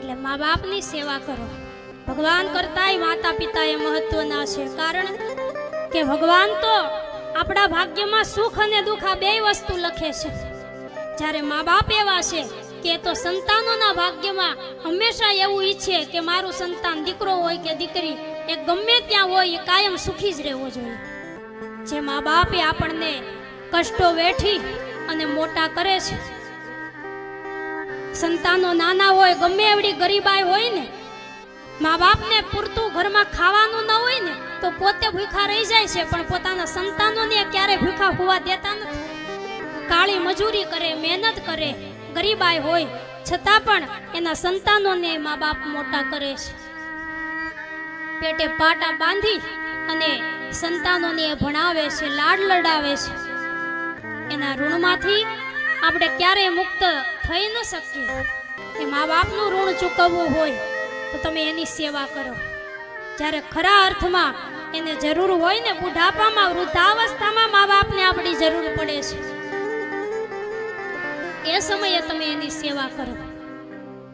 એટલે મા બાપની સેવા કરો. ભગવાન કરતાંય માતા પિતા એ મહત્વના છે. કારણ કે ભગવાન તો આપણા ભાગ્યમાં સુખ અને દુઃખ આ બે વસ્તુ લખે છે. જ્યારે મા બાપ એવા છે કે તો સંતાનોના ભાગ્યમાં હંમેશા એવું ઈચ્છે કે મારું સંતાન દીકરો હોય કે દીકરી એ ગમે ત્યાં હોય એ કાયમ સુખી જ રહેવો જોઈએ. જે મા બાપે આપણને કષ્ટો વેઠી અને મોટા કરે છે. સંતાનો નાના હોય ગમે એવડી ગરીબાઈ હોય ને, મા બાપને પૂરતું ઘરમાં ખાવાનું ન હોય ને તો પોતે ભૂખા રહી જાય છે, પણ પોતાના સંતાનોને ક્યારે ભૂખા હોવા દેતા નથી. કાળી મજૂરી કરે, મહેનત કરે, ગરીબાઈ હોય છતાં પણ એના સંતાનોને મા બાપ મોટા કરે છે. પેટે પાટા બાંધી અને સંતાનોને ભણાવે છે, લાડ લડાવે છે. એના ઋણમાંથી આપણે ક્યારેય મુક્ત થઈ ન શકીએ. એ મા બાપનું ઋણ ચૂકવવું હોય તો તમે એની સેવા કરો. જ્યારે ખરા અર્થમાં એને જરૂર હોય ને, બુઢાપામાં વૃદ્ધાવસ્થામાં મા બાપને આપણી જરૂર પડે છે, એ સમયે તમે એની સેવા કરો.